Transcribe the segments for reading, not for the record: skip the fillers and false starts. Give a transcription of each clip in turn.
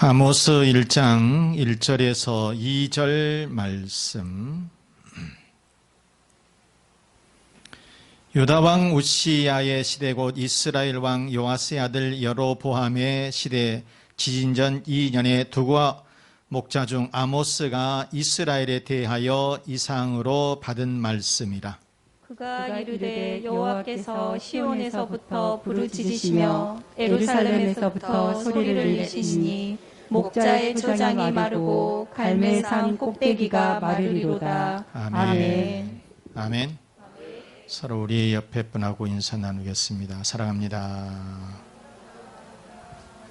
아모스 1장 1절에서 2절 말씀. 유다 왕 우시야의 시대 곧 이스라엘 왕 요아스의 아들 여로보암의 시대 지진전 2년에 두고와 목자 중 아모스가 이스라엘에 대하여 이상으로 받은 말씀이라. 그가 이르되 여호와께서 시온에서부터 부르짖으시며 예루살렘에서부터 소리를 내시니 목자의 초장이 마르고 갈매산 꼭대기가 마르리로다. 아멘. 아멘. 서로 우리 옆에 분하고 인사 나누겠습니다. 사랑합니다.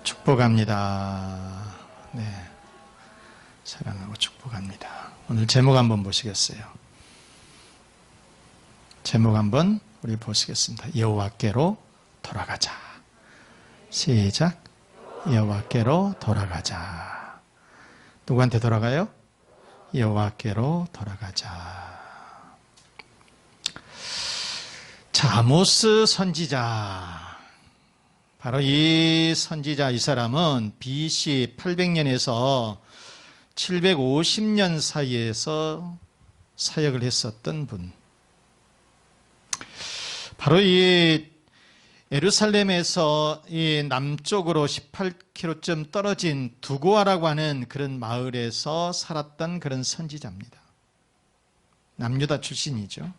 축복합니다. 네, 사랑하고 축복합니다. 오늘 제목 한번 보시겠어요? 제목 한번 우리 보시겠습니다. 여호와께로 돌아가자. 시작. 여호와께로 돌아가자. 누구한테 돌아가요? 여호와께로 돌아가자. 자, 아모스 선지자. 바로 이 선지자, 이 사람은 BC 800년에서 750년 사이에서 사역을 했었던 분. 바로 이 예루살렘에서 이 남쪽으로 18km쯤 떨어진 두고아라고 하는 그런 마을에서 살았던 그런 선지자입니다. 남유다 출신이죠.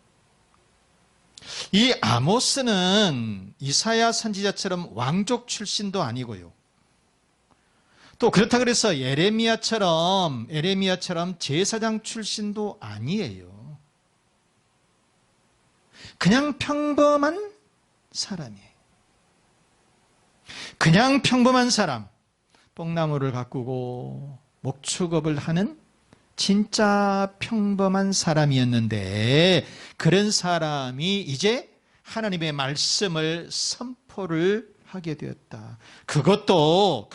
이 아모스는 이사야 선지자처럼 왕족 출신도 아니고요. 또 그렇다 그래서 예레미야처럼 제사장 출신도 아니에요. 그냥 평범한 사람이에요. 그냥 평범한 사람. 뽕나무를 가꾸고 목축업을 하는 진짜 평범한 사람이었는데 그런 사람이 이제 하나님의 말씀을 선포를 하게 되었다. 그것도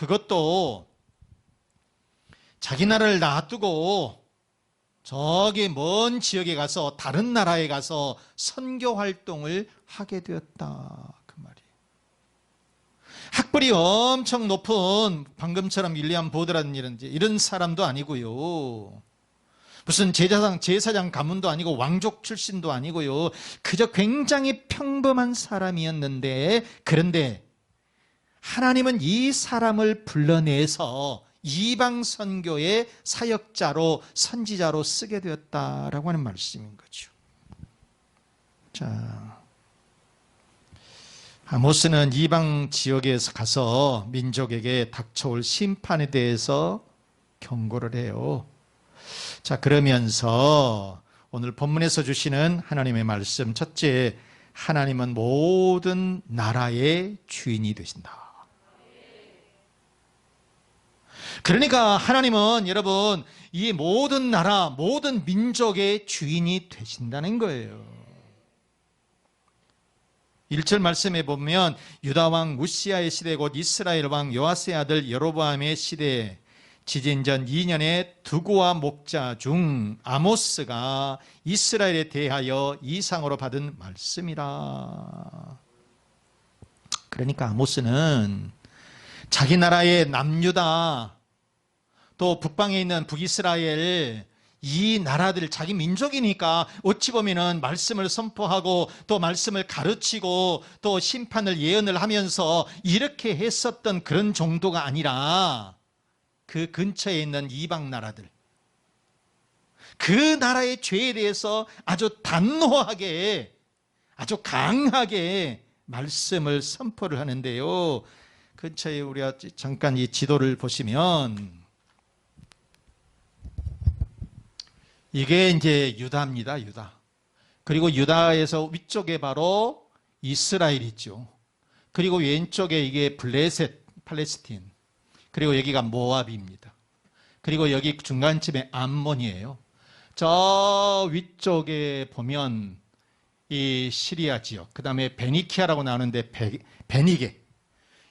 자기 나라를 놔두고 저기 먼 지역에 가서 다른 나라에 가서 선교 활동을 하게 되었다. 그 말이에요. 학벌이 엄청 높은 방금처럼 윌리엄 보드라든지 이런 사람도 아니고요. 무슨 제사장 가문도 아니고 왕족 출신도 아니고요. 그저 굉장히 평범한 사람이었는데 그런데 하나님은 이 사람을 불러내서 이방 선교의 사역자로 선지자로 쓰게 되었다라고 하는 말씀인 거죠. 자, 아모스는 이방 지역에서 가서 민족에게 닥쳐올 심판에 대해서 경고를 해요. 자, 그러면서 오늘 본문에서 주시는 하나님의 말씀, 첫째, 하나님은 모든 나라의 주인이 되신다. 그러니까 하나님은 여러분 이 모든 나라, 모든 민족의 주인이 되신다는 거예요. 1절 말씀에 보면 유다 왕 우시야의 시대 곧 이스라엘 왕 요아스의 아들 여로보암의 시대 지진전 2년에 두고와 목자 중 아모스가 이스라엘에 대하여 이상으로 받은 말씀이라. 그러니까 아모스는 자기 나라의 남유다 또 북방에 있는 북이스라엘 이 나라들 자기 민족이니까 어찌 보면은 말씀을 선포하고 또 말씀을 가르치고 또 심판을 예언을 하면서 이렇게 했었던 그런 정도가 아니라 그 근처에 있는 이방 나라들 그 나라의 죄에 대해서 아주 단호하게 아주 강하게 말씀을 선포를 하는데요. 근처에 우리가 잠깐 이 지도를 보시면 이게 이제 유다입니다. 유다. 그리고 유다에서 위쪽에 바로 이스라엘 있죠. 그리고 왼쪽에 이게 블레셋, 팔레스틴. 그리고 여기가 모압입니다. 그리고 여기 중간쯤에 암몬이에요. 저 위쪽에 보면 이 시리아 지역, 그 다음에 베니키아라고 나오는데 베니게.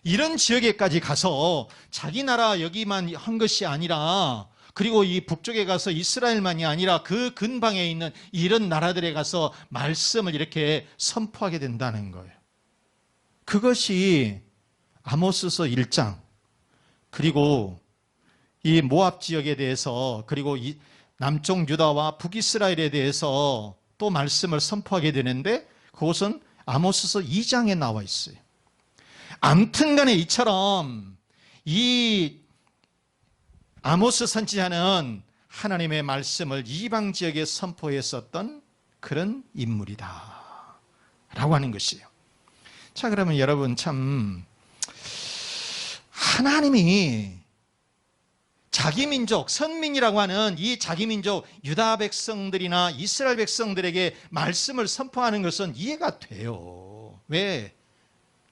이런 지역에까지 가서 자기 나라 여기만 한 것이 아니라 그리고 이 북쪽에 가서 이스라엘만이 아니라 그 근방에 있는 이런 나라들에 가서 말씀을 이렇게 선포하게 된다는 거예요. 그것이 아모스서 1장 그리고 이 모압 지역에 대해서 그리고 이 남쪽 유다와 북이스라엘에 대해서 또 말씀을 선포하게 되는데 그것은 아모스서 2장에 나와 있어요. 아무튼 간에 이처럼 이 아모스 선지자는 하나님의 말씀을 이방 지역에 선포했었던 그런 인물이다 라고 하는 것이에요. 자, 그러면 여러분 참 하나님이 자기 민족, 선민이라고 하는 이 자기 민족 유다 백성들이나 이스라엘 백성들에게 말씀을 선포하는 것은 이해가 돼요. 왜?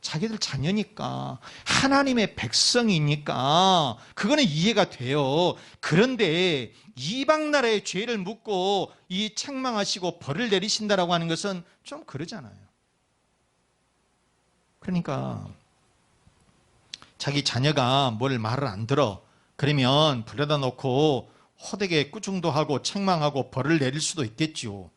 자기들 자녀니까, 하나님의 백성이니까 그거는 이해가 돼요. 그런데 이방 나라의 죄를 묻고 이 책망하시고 벌을 내리신다라고 하는 것은 좀 그러잖아요. 그러니까 자기 자녀가 뭘 말을 안 들어 그러면 불러다 놓고 호되게 꾸중도 하고 책망하고 벌을 내릴 수도 있겠죠.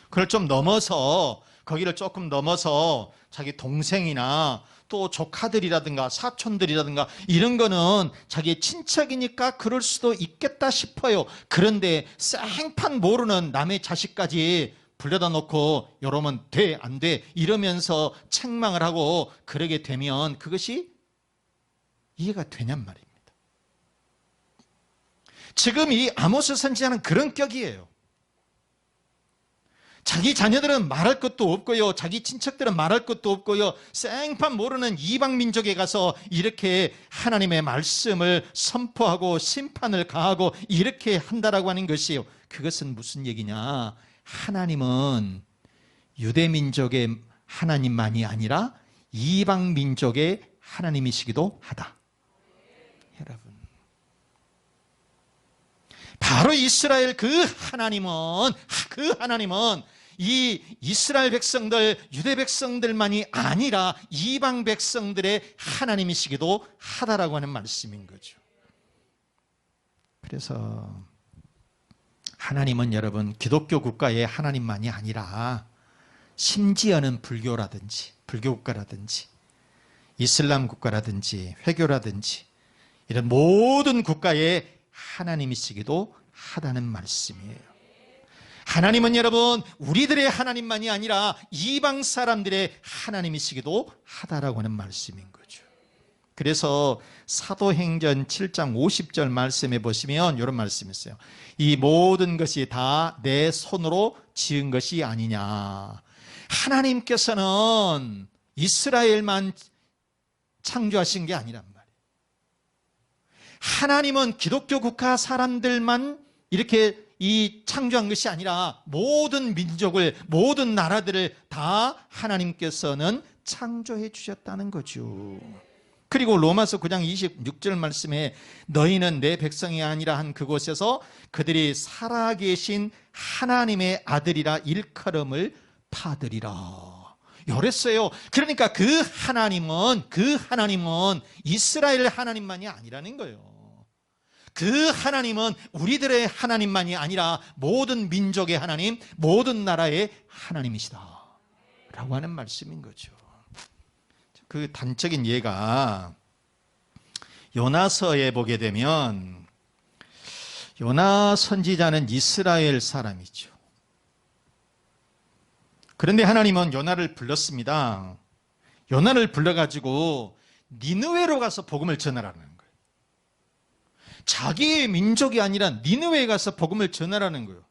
그걸 좀 넘어서, 거기를 조금 넘어서 자기 동생이나 또 조카들이라든가 사촌들이라든가 이런 거는 자기의 친척이니까 그럴 수도 있겠다 싶어요. 그런데 생판 모르는 남의 자식까지 불러다 놓고 이러면 돼, 안 돼 이러면서 책망을 하고 그러게 되면 그것이 이해가 되냔 말입니다. 지금 이 아모스 선지자는 그런 격이에요. 자기 자녀들은 말할 것도 없고요, 자기 친척들은 말할 것도 없고요, 생판 모르는 이방 민족에 가서 이렇게 하나님의 말씀을 선포하고 심판을 가하고 이렇게 한다라고 하는 것이에요. 그것은 무슨 얘기냐? 하나님은 유대 민족의 하나님만이 아니라 이방 민족의 하나님이시기도 하다. 여러분, 바로 이스라엘 그 하나님은 이 이스라엘 백성들, 유대 백성들만이 아니라 이방 백성들의 하나님이시기도 하다라고 하는 말씀인 거죠. 그래서 하나님은 여러분 기독교 국가의 하나님만이 아니라 심지어는 불교라든지 불교 국가라든지 이슬람 국가라든지 회교라든지 이런 모든 국가의 하나님이시기도 하다는 말씀이에요. 하나님은 여러분 우리들의 하나님만이 아니라 이방 사람들의 하나님이시기도 하다라고 하는 말씀인 거죠. 그래서 사도행전 7장 50절 말씀에 보시면 이런 말씀이 있어요. 이 모든 것이 다 내 손으로 지은 것이 아니냐. 하나님께서는 이스라엘만 창조하신 게 아니란 말이에요. 하나님은 기독교 국가 사람들만 이렇게 이 창조한 것이 아니라 모든 민족을, 모든 나라들을 다 하나님께서는 창조해 주셨다는 거죠. 그리고 로마서 9장 26절 말씀에 너희는 내 백성이 아니라 한 그곳에서 그들이 살아계신 하나님의 아들이라 일컬음을 받으리라. 이랬어요. 그러니까 그 하나님은 이스라엘 하나님만이 아니라는 거예요. 그 하나님은 우리들의 하나님만이 아니라 모든 민족의 하나님, 모든 나라의 하나님이시다 라고 하는 말씀인 거죠. 그 단적인 예가 요나서에 보게 되면 요나 선지자는 이스라엘 사람이죠. 그런데 하나님은 요나를 불렀습니다. 요나를 불러가지고 니느웨로 가서 복음을 전하라는 거예요. 자기의 민족이 아니라 니느웨에 가서 복음을 전하라는 거예요.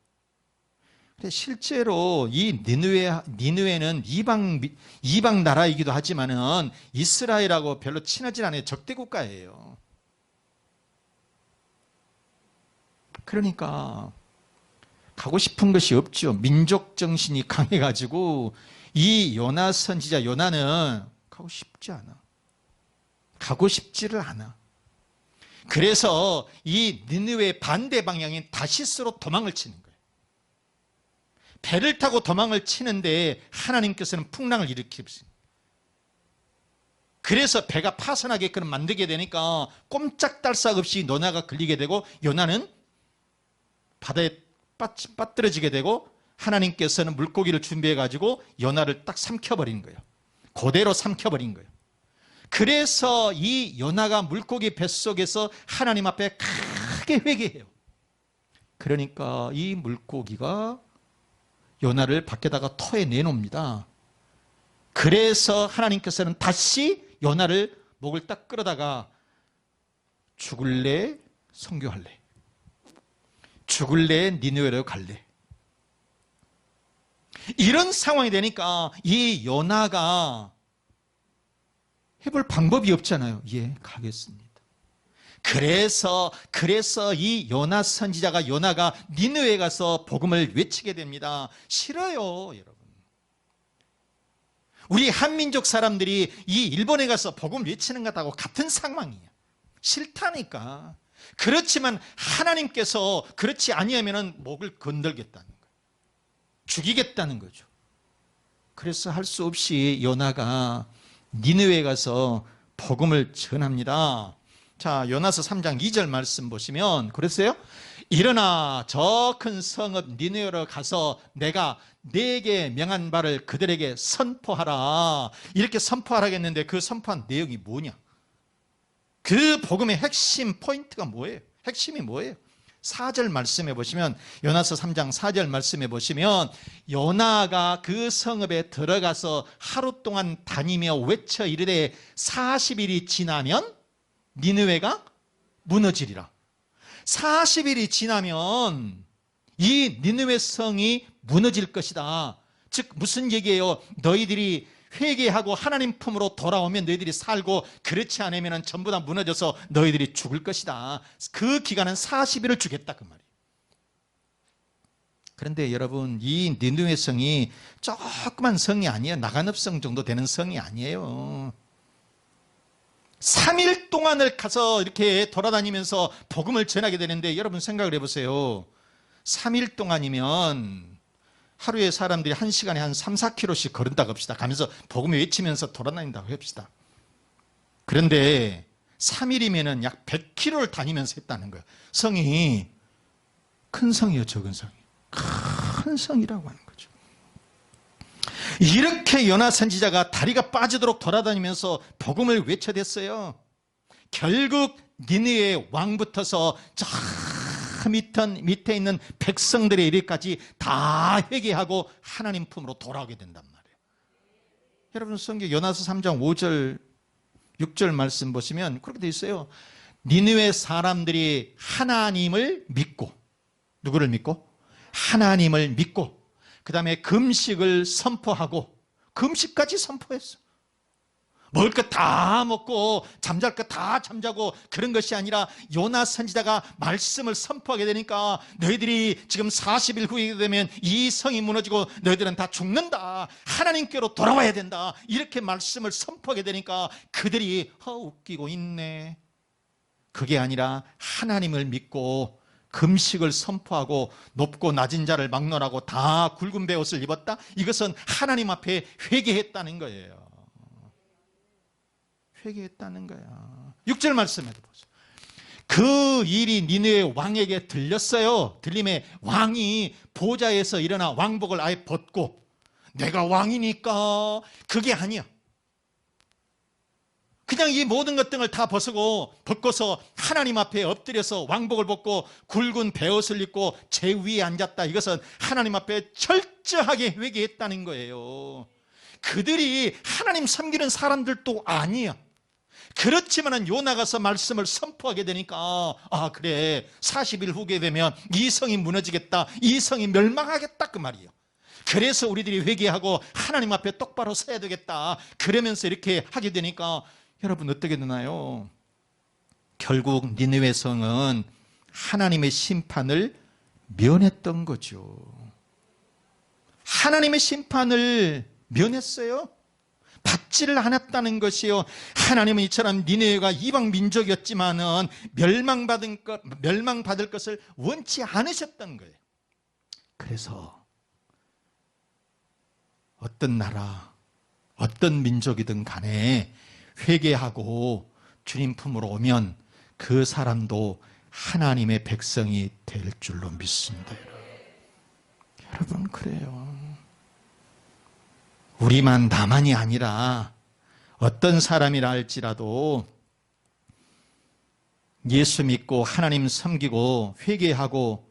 근데 실제로 이 니느웨는 이방 나라이기도 하지만은 이스라엘하고 별로 친하지 않아요. 적대 국가예요. 그러니까 가고 싶은 것이 없죠. 민족 정신이 강해가지고 이 요나 선지자 요나는 가고 싶지 않아. 가고 싶지를 않아. 그래서 이 니느웨 반대 방향인 다시스로 도망을 치는 거예요. 배를 타고 도망을 치는데 하나님께서는 풍랑을 일으키십니다. 그래서 배가 파손하게끔 만들게 되니까 꼼짝달싹 없이 요나가 걸리게 되고 요나는 바다에 빠뜨려지게 되고 하나님께서는 물고기를 준비해 가지고 요나를 딱 삼켜버린 거예요. 그대로 삼켜버린 거예요. 그래서 이 요나가 물고기 뱃속에서 하나님 앞에 크게 회개해요. 그러니까 이 물고기가 요나를 밖에다가 토해내놉니다. 그래서 하나님께서는 다시 요나를 목을 딱 끌어다가 죽을래 선교할래, 죽을래 니느웨로 갈래, 이런 상황이 되니까 이 요나가 해볼 방법이 없잖아요. 예, 가겠습니다. 그래서 이 요나 선지자가 요나가 니느웨에 가서 복음을 외치게 됩니다. 싫어요, 여러분. 우리 한민족 사람들이 이 일본에 가서 복음 외치는 것하고 같은 상황이에요. 싫다니까. 그렇지만 하나님께서 그렇지 아니하면 목을 건들겠다는 거예요. 죽이겠다는 거죠. 그래서 할 수 없이 요나가 니느웨에 가서 복음을 전합니다. 자, 요나서 3장 2절 말씀 보시면 그랬어요. 일어나 저 큰 성읍 니느웨로 가서 내가 네게 명한 바를 그들에게 선포하라. 이렇게 선포하라겠는데 그 선포한 내용이 뭐냐? 그 복음의 핵심 포인트가 뭐예요? 핵심이 뭐예요? 4절 말씀해 보시면, 요나서 3장 4절 말씀해 보시면 요나가 그 성읍에 들어가서 하루 동안 다니며 외쳐 이르되 40일이 지나면 니느웨가 무너지리라. 40일이 지나면 이 니느웨 성이 무너질 것이다. 즉 무슨 얘기예요? 너희들이 회개하고 하나님 품으로 돌아오면 너희들이 살고, 그렇지 않으면 전부 다 무너져서 너희들이 죽을 것이다. 그 기간은 40일을 주겠다, 그 말이에요. 그런데 여러분, 이 니느웨 성이 조그만 성이 아니에요. 나간읍성 정도 되는 성이 아니에요. 3일 동안을 가서 이렇게 돌아다니면서 복음을 전하게 되는데, 여러분 생각을 해보세요. 3일 동안이면 하루에 사람들이 1시간에 한 3, 4km씩 걸은다고 합시다. 가면서 복음을 외치면서 돌아다닌다고 합시다. 그런데 3일이면 약 100km를 다니면서 했다는 거예요. 성이 큰 성이에요, 적은 성이. 큰 성이라고 하는 거죠. 이렇게 요나 선지자가 다리가 빠지도록 돌아다니면서 복음을 외쳐댔어요. 결국 니느웨 왕부터서 저 밑에 있는 백성들의 일까지 다 회개하고 하나님 품으로 돌아오게 된단 말이에요. 여러분 성경 요나서 3장 5절 6절 말씀 보시면 그렇게 돼 있어요. 니느웨 사람들이 하나님을 믿고, 누구를 믿고? 하나님을 믿고, 그 다음에 금식을 선포하고, 금식까지 선포했어. 먹을 것 다 먹고 잠잘 것 다 잠자고 그런 것이 아니라, 요나 선지자가 말씀을 선포하게 되니까 너희들이 지금 40일 후에 되면 이 성이 무너지고 너희들은 다 죽는다, 하나님께로 돌아와야 된다, 이렇게 말씀을 선포하게 되니까 그들이 웃기고 있네. 그게 아니라 하나님을 믿고 금식을 선포하고 높고 낮은 자를 막론하고 다 굵은 베옷을 입었다. 이것은 하나님 앞에 회개했다는 거예요. 회개했다는 거야. 6절 말씀에도 보세요. 그 일이 니느웨 왕에게 들렸어요. 들림에 왕이 보좌에서 일어나 왕복을 아예 벗고, 내가 왕이니까, 그게 아니야. 그냥 이 모든 것 등을 다 벗고서 하나님 앞에 엎드려서 왕복을 벗고 굵은 베옷을 입고 제 위에 앉았다. 이것은 하나님 앞에 철저하게 회개했다는 거예요. 그들이 하나님 섬기는 사람들도 아니야. 그렇지만은 요나가서 말씀을 선포하게 되니까, 아 그래, 40일 후게 되면 이 성이 무너지겠다, 이 성이 멸망하겠다, 그 말이에요. 그래서 우리들이 회개하고 하나님 앞에 똑바로 서야 되겠다, 그러면서 이렇게 하게 되니까 여러분 어떻게 되나요? 결국 니느웨 성은 하나님의 심판을 면했던 거죠. 하나님의 심판을 면했어요. 받지를 않았다는 것이요. 하나님은 이처럼 니느웨가 이방 민족이었지만은 멸망받을 것을 원치 않으셨던 거예요. 그래서 어떤 나라, 어떤 민족이든 간에 회개하고 주님 품으로 오면 그 사람도 하나님의 백성이 될 줄로 믿습니다. 여러분 그래요. 우리만 나만이 아니라 어떤 사람이라 할지라도 예수 믿고 하나님 섬기고 회개하고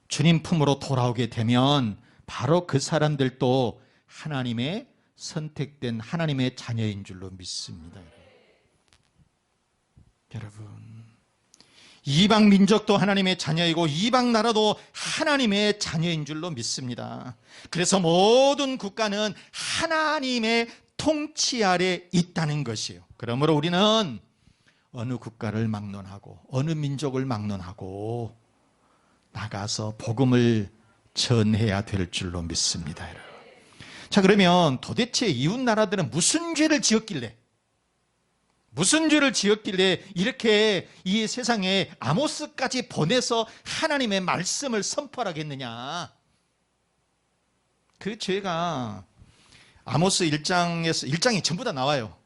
주님 품으로 돌아오게 되면 바로 그 사람들도 하나님의 선택된 하나님의 자녀인 줄로 믿습니다. 여러분, 이방 민족도 하나님의 자녀이고 이방 나라도 하나님의 자녀인 줄로 믿습니다. 그래서 모든 국가는 하나님의 통치 아래 있다는 것이에요. 그러므로 우리는 어느 국가를 막론하고 어느 민족을 막론하고 나가서 복음을 전해야 될 줄로 믿습니다. 여러분. 자, 그러면 도대체 이웃 나라들은 무슨 죄를 지었길래 이렇게 이 세상에 아모스까지 보내서 하나님의 말씀을 선포하겠느냐? 그 죄가 아모스 1장이 전부 다 나와요.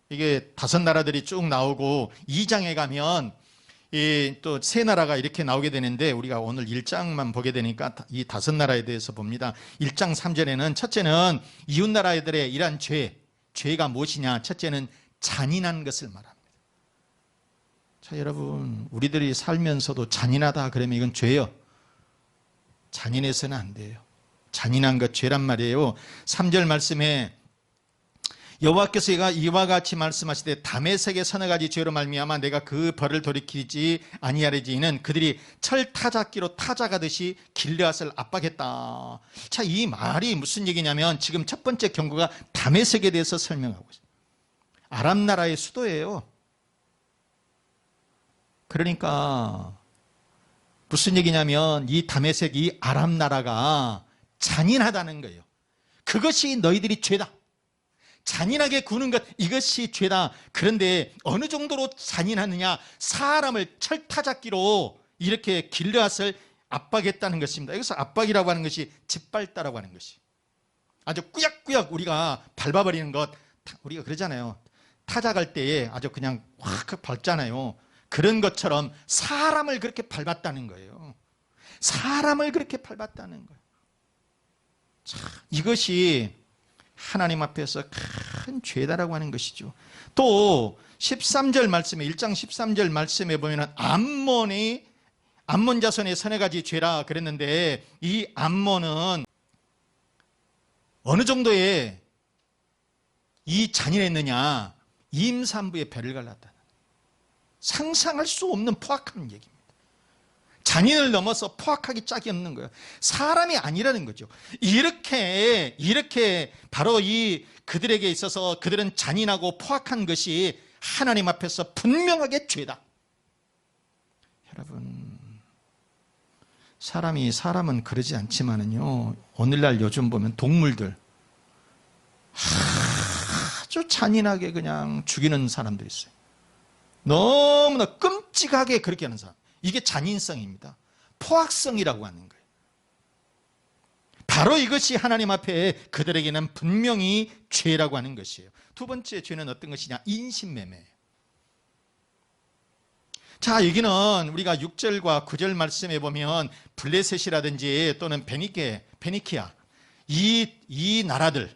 이게 5나라들이 쭉 나오고 2장에 가면 또 3나라가 이렇게 나오게 되는데 우리가 오늘 1장만 보게 되니까 이 5나라에 대해서 봅니다. 1장 3절에는 첫째는 이웃 나라들의 이러한 죄가 무엇이냐? 첫째는 잔인한 것을 말합니다. 자, 여러분, 우리들이 살면서도 잔인하다 그러면 이건 죄요. 잔인해서는 안 돼요. 잔인한 것 죄란 말이에요. 3절 말씀에 여호와께서 이와 같이 말씀하시되 다메섹의 서너 가지 죄로 말미암아 내가 그 벌을 돌이키지 아니하리지는 그들이 철 타작기로 타작하듯이 길르앗을 압박했다. 자, 이 말이 무슨 얘기냐면 지금 첫 번째 경고가 다메섹에 대해서 설명하고 있어요. 아람 나라의 수도예요. 그러니까 무슨 얘기냐면 이 다메섹, 이 아람 나라가 잔인하다는 거예요. 그것이 너희들이 죄다. 잔인하게 구는 것, 이것이 죄다. 그런데 어느 정도로 잔인하느냐? 사람을 철타작기로 이렇게 길르앗을 압박했다는 것입니다. 여기서 압박이라고 하는 것이 짓밟다라고 하는 것이 아주 꾸역꾸역 우리가 밟아버리는 것, 우리가 그러잖아요. 타작할 때에 아주 그냥 확 밟잖아요. 그런 것처럼 사람을 그렇게 밟았다는 거예요. 사람을 그렇게 밟았다는 거예요. 참, 이것이 하나님 앞에서 큰 죄다라고 하는 것이죠. 또 13절 말씀에 1장 13절 말씀에 보면은 암몬 자손의 서너 가지 죄라 그랬는데 이 암몬은 어느 정도의 이 잔인했느냐? 임산부의 배를 갈랐다. 상상할 수 없는 포악한 얘기입니다. 잔인을 넘어서 포악하기 짝이 없는 거예요. 사람이 아니라는 거죠. 이렇게 바로 이 그들에게 있어서 그들은 잔인하고 포악한 것이 하나님 앞에서 분명하게 죄다. 여러분, 사람은 그러지 않지만은요, 오늘날 요즘 보면 동물들 아주 잔인하게 그냥 죽이는 사람도 있어요. 너무나 끔찍하게 그렇게 하는 사람. 이게 잔인성입니다. 포악성이라고 하는 거예요. 바로 이것이 하나님 앞에 그들에게는 분명히 죄라고 하는 것이에요. 두 번째 죄는 어떤 것이냐? 인신매매예요. 자, 여기는 우리가 6절과 9절 말씀에 보면 블레셋이라든지 또는 베니키아 이 나라들에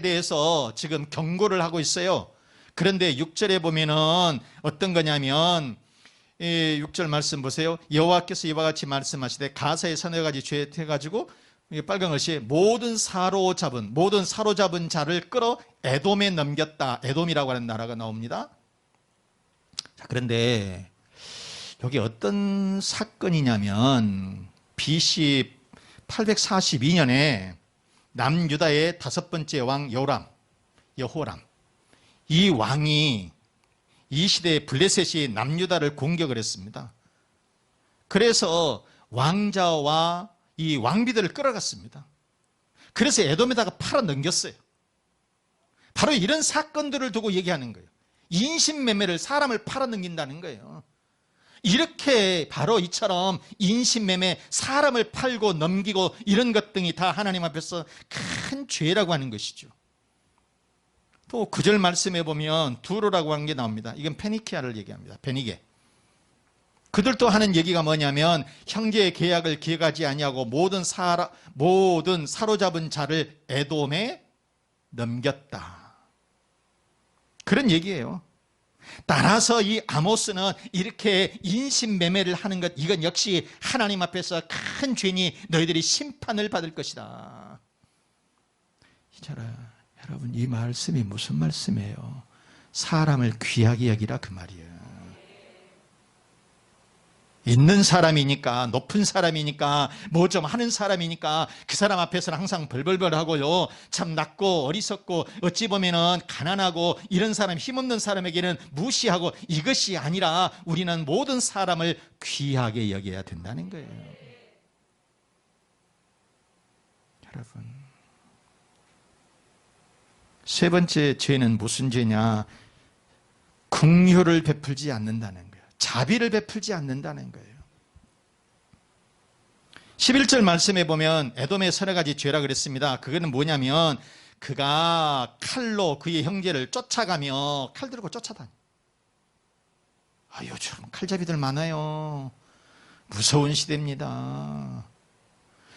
대해서 지금 경고를 하고 있어요. 그런데 6절에 보면은 어떤 거냐면 6절 말씀 보세요. 여호와께서 이와 같이 말씀하시되 가사의 서너 가지 죄 해가지고 빨간 것이 모든 사로잡은 자를 끌어 에돔에 넘겼다. 에돔이라고 하는 나라가 나옵니다. 자, 그런데 여기 어떤 사건이냐면 BC 842년에 남유다의 5번째 왕 여호람 이 왕이 이 시대에 블레셋이 남유다를 공격을 했습니다. 그래서 왕자와 이 왕비들을 끌어갔습니다. 그래서 에돔에다가 팔아 넘겼어요. 바로 이런 사건들을 두고 얘기하는 거예요. 인신매매를 사람을 팔아 넘긴다는 거예요. 이렇게 바로 이처럼 인신매매, 사람을 팔고 넘기고 이런 것 등이 다 하나님 앞에서 큰 죄라고 하는 것이죠. 또 9절 말씀에 보면 두로라고 하는 게 나옵니다. 이건 페니키아를 얘기합니다. 베니게. 그들도 하는 얘기가 뭐냐면 형제의 계약을 기억하지 아니하고 모든 사로잡은 자를 에돔에 넘겼다. 그런 얘기예요. 따라서 이 아모스는 이렇게 인신매매를 하는 것, 이건 역시 하나님 앞에서 큰 죄니 너희들이 심판을 받을 것이다. 여러분, 이 말씀이 무슨 말씀이에요? 사람을 귀하게 여기라 그 말이에요. 있는 사람이니까, 높은 사람이니까, 뭐 좀 하는 사람이니까 그 사람 앞에서는 항상 벌벌벌 하고요. 참 낮고 어리석고 어찌 보면은 가난하고 이런 사람, 힘없는 사람에게는 무시하고, 이것이 아니라 우리는 모든 사람을 귀하게 여겨야 된다는 거예요. 여러분, 세 번째 죄는 무슨 죄냐? 긍휼을 베풀지 않는다는 거예요. 자비를 베풀지 않는다는 거예요. 11절 말씀에 보면 에돔의 서너 가지 죄라 그랬습니다. 그거는 뭐냐면 그가 칼로 그의 형제를 쫓아가며 칼 들고 쫓아다녀. 요즘 칼잡이들 많아요. 무서운 시대입니다.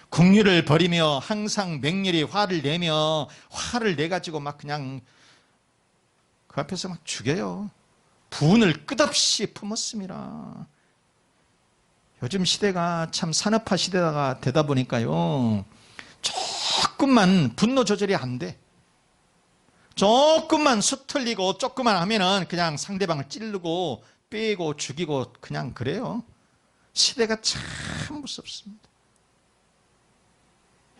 긍휼을 버리며 항상 맹렬히 화를 내가지고 막 그냥 그 앞에서 막 죽여요. 분을 끝없이 품었습니다. 요즘 시대가 참 산업화 시대가 되다 보니까요, 조금만 분노 조절이 안 돼. 조금만 수틀리고 조금만 하면은 그냥 상대방을 찌르고 빼고 죽이고 그냥 그래요. 시대가 참 무섭습니다.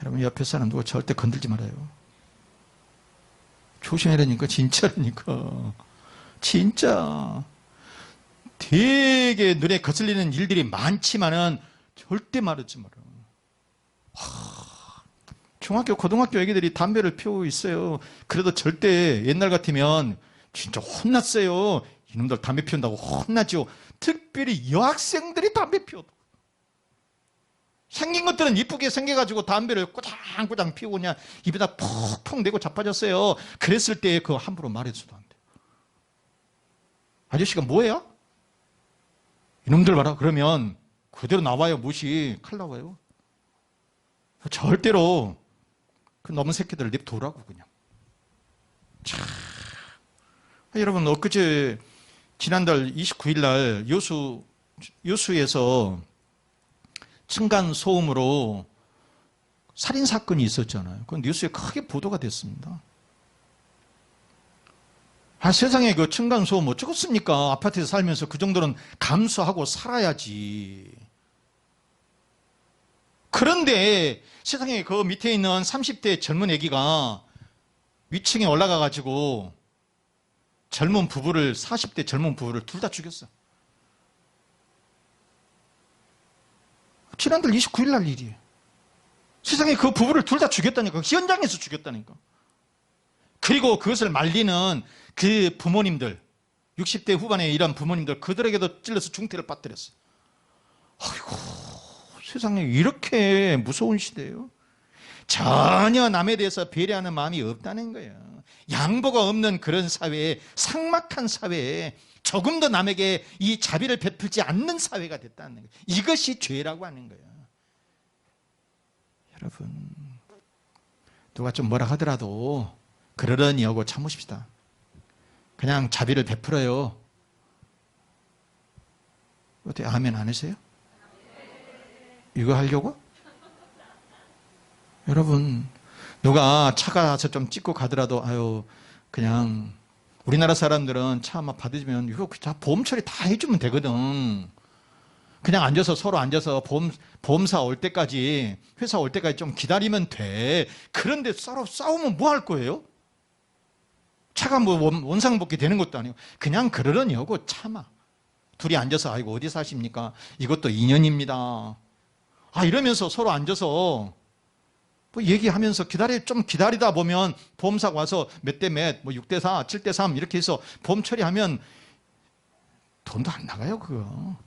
여러분, 옆에 사람 누구 절대 건들지 말아요. 조심해라니까, 진짜라니까. 진짜 되게 눈에 거슬리는 일들이 많지만은 절대 말하지 마라. 중학교, 고등학교 애기들이 담배를 피우고 있어요. 그래도 절대 옛날 같으면 진짜 혼났어요. 이놈들 담배 피운다고 혼나죠. 특별히 여학생들이 담배 피워도. 생긴 것들은 이쁘게 생겨가지고 담배를 꼬장꼬장 피우고 그냥 입에다 푹푹 내고 자빠졌어요. 그랬을 때 그거 함부로 말해서도 안 돼. 아저씨가 뭐예요? 이놈들 봐라. 그러면 그대로 나와요. 무시 칼 나와요. 절대로 그 넘은 새끼들을 냅두라고 그냥. 참. 여러분, 엊그제 지난달 29일 날 여수에서 층간 소음으로 살인 사건이 있었잖아요. 그건 뉴스에 크게 보도가 됐습니다. 세상에 그 층간 소음 어쩌겠습니까? 아파트에서 살면서 그 정도는 감수하고 살아야지. 그런데 세상에 그 밑에 있는 30대 젊은 애기가 위층에 올라가 가지고 젊은 부부를, 40대 젊은 부부를 둘 다 죽였어. 지난달 29일 날 일이에요. 세상에 그 부부를 둘 다 죽였다니까. 현장에서 죽였다니까. 그리고 그것을 말리는 그 부모님들, 60대 후반에 이런 부모님들, 그들에게도 찔러서 중태를 빠뜨렸어요. 아이고, 세상에 이렇게 무서운 시대예요. 전혀 남에 대해서 배려하는 마음이 없다는 거예요. 양보가 없는 그런 사회에, 삭막한 사회에 조금 더 남에게 이 자비를 베풀지 않는 사회가 됐다는 거예요. 이것이 죄라고 하는 거예요. 여러분, 누가 좀 뭐라 하더라도 그러려니 하고 참으십시다. 그냥 자비를 베풀어요. 어떻게 아멘 안 하세요? 이거 하려고? 여러분, 누가 차가 와서 좀 찍고 가더라도 그냥 우리나라 사람들은 차 막 받으면 이거 다 보험 처리 다 해주면 되거든. 그냥 앉아서 서로 앉아서 보험사 올 때까지, 회사 올 때까지 좀 기다리면 돼. 그런데 서로 싸우면 뭐 할 거예요? 차가 뭐 원상복귀 되는 것도 아니고 그냥 그러려니 하고 참아. 둘이 앉아서 아이고 어디 사십니까? 이것도 인연입니다. 이러면서 서로 앉아서 뭐 얘기하면서 좀 기다리다 보면 보험사가 와서 몇 대 몇, 뭐 6대 4, 7대 3 이렇게 해서 보험 처리하면 돈도 안 나가요, 그거.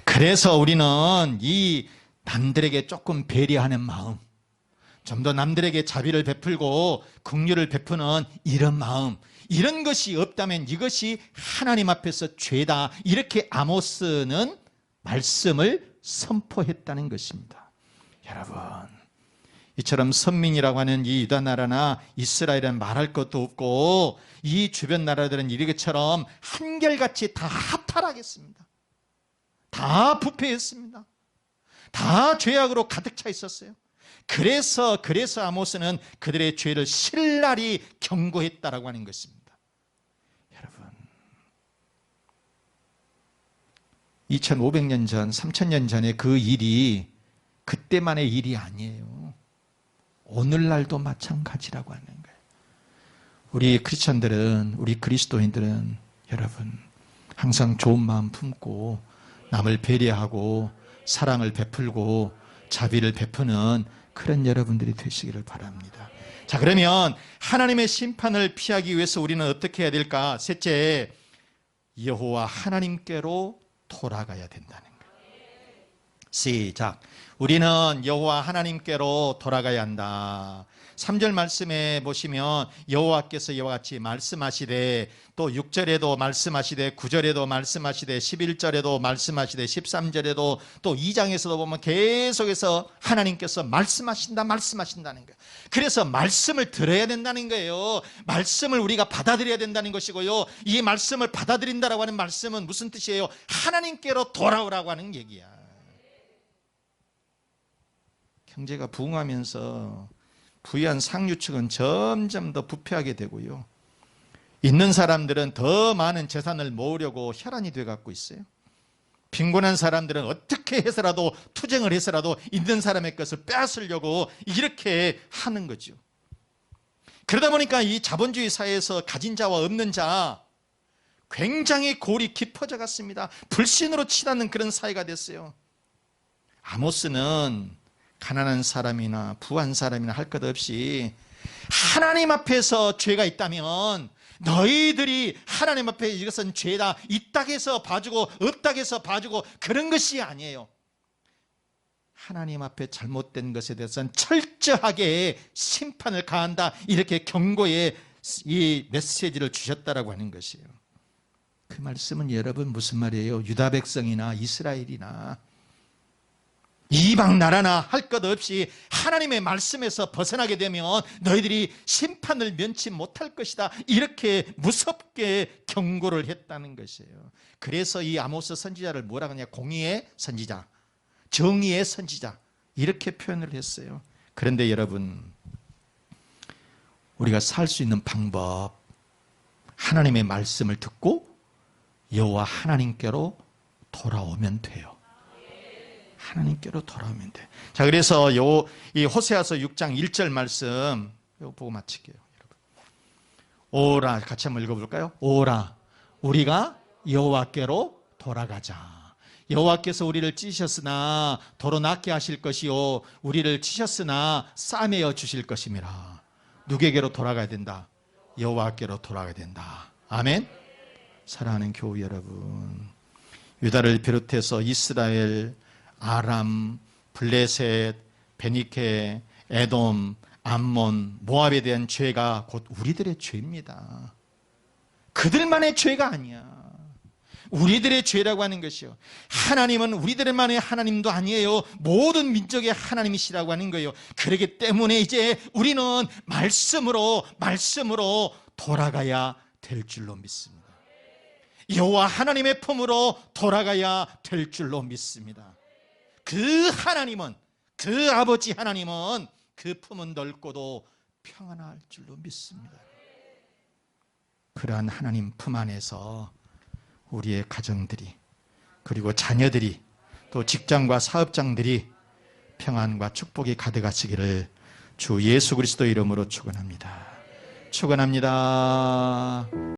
그래서 우리는 이 남들에게 조금 배려하는 마음, 좀 더 남들에게 자비를 베풀고 긍휼을 베푸는 이런 마음, 이런 것이 없다면 이것이 하나님 앞에서 죄다. 이렇게 아모스는 말씀을 선포했다는 것입니다. 여러분, 이처럼 선민이라고 하는 이 유다 나라나 이스라엘은 말할 것도 없고 이 주변 나라들은 이것처럼 한결같이 다 타락했습니다. 다 부패했습니다. 다 죄악으로 가득 차 있었어요. 그래서 아모스는 그들의 죄를 신랄히 경고했다라고 하는 것입니다. 여러분, 2500년 전, 3000년 전에 그 일이 그때만의 일이 아니에요. 오늘날도 마찬가지라고 하는 거예요. 우리 크리스천들은, 우리 그리스도인들은 여러분 항상 좋은 마음 품고 남을 배려하고 사랑을 베풀고 자비를 베푸는 그런 여러분들이 되시기를 바랍니다. 자, 그러면 하나님의 심판을 피하기 위해서 우리는 어떻게 해야 될까? 셋째, 여호와 하나님께로 돌아가야 된다는 거예요. 시작. 우리는 여호와 하나님께로 돌아가야 한다. 3절 말씀에 보시면 여호와께서 이와 같이 말씀하시되, 또 6절에도 말씀하시되, 9절에도 말씀하시되, 11절에도 말씀하시되, 13절에도 또 2장에서도 보면 계속해서 하나님께서 말씀하신다는 거예요. 그래서 말씀을 들어야 된다는 거예요. 말씀을 우리가 받아들여야 된다는 것이고요. 이 말씀을 받아들인다라고 하는 말씀은 무슨 뜻이에요? 하나님께로 돌아오라고 하는 얘기야. 경제가 부흥하면서 부유한 상류층은 점점 더 부패하게 되고요. 있는 사람들은 더 많은 재산을 모으려고 혈안이 돼갖고 있어요. 빈곤한 사람들은 어떻게 해서라도 투쟁을 해서라도 있는 사람의 것을 빼앗으려고 이렇게 하는 거죠. 그러다 보니까 이 자본주의 사회에서 가진 자와 없는 자 굉장히 골이 깊어져 갔습니다. 불신으로 치닫는 그런 사회가 됐어요. 아모스는 가난한 사람이나 부한 사람이나 할 것 없이 하나님 앞에서 죄가 있다면 너희들이 하나님 앞에 이것은 죄다, 있다 해서 봐주고 없다 해서 봐주고 그런 것이 아니에요. 하나님 앞에 잘못된 것에 대해서는 철저하게 심판을 가한다, 이렇게 경고의 이 메시지를 주셨다라고 하는 것이에요. 그 말씀은 여러분 무슨 말이에요? 유다 백성이나 이스라엘이나 이방 나라나 할 것 없이 하나님의 말씀에서 벗어나게 되면 너희들이 심판을 면치 못할 것이다, 이렇게 무섭게 경고를 했다는 것이에요. 그래서 이 아모스 선지자를 뭐라 하냐? 공의의 선지자, 정의의 선지자, 이렇게 표현을 했어요. 그런데 여러분, 우리가 살 수 있는 방법, 하나님의 말씀을 듣고 여호와 하나님께로 돌아오면 돼요. 하나님께로 돌아오면 돼. 자, 그래서 이 호세아서 6장 1절 말씀 이거 보고 마칠게요, 여러분. 오라, 같이 한번 읽어볼까요? 오라, 우리가 여호와께로 돌아가자. 여호와께서 우리를 찢으셨으나 도로 낫게 하실 것이요, 우리를 치셨으나 싸매어 주실 것임이라. 누구에게로 돌아가야 된다? 여호와께로 돌아가야 된다. 아멘. 사랑하는 교우 여러분, 유다를 비롯해서 이스라엘, 아람, 블레셋, 베니케, 에돔, 암몬, 모압에 대한 죄가 곧 우리들의 죄입니다. 그들만의 죄가 아니야. 우리들의 죄라고 하는 것이요. 하나님은 우리들만의 하나님도 아니에요. 모든 민족의 하나님이시라고 하는 거예요. 그렇기 때문에 이제 우리는 말씀으로 돌아가야 될 줄로 믿습니다. 여호와 하나님의 품으로 돌아가야 될 줄로 믿습니다. 그 하나님은, 그 아버지 하나님은 그 품은 넓고도 평안할 줄로 믿습니다. 그러한 하나님 품 안에서 우리의 가정들이, 그리고 자녀들이, 또 직장과 사업장들이 평안과 축복이 가득하시기를 주 예수 그리스도 이름으로 축원합니다. 축원합니다.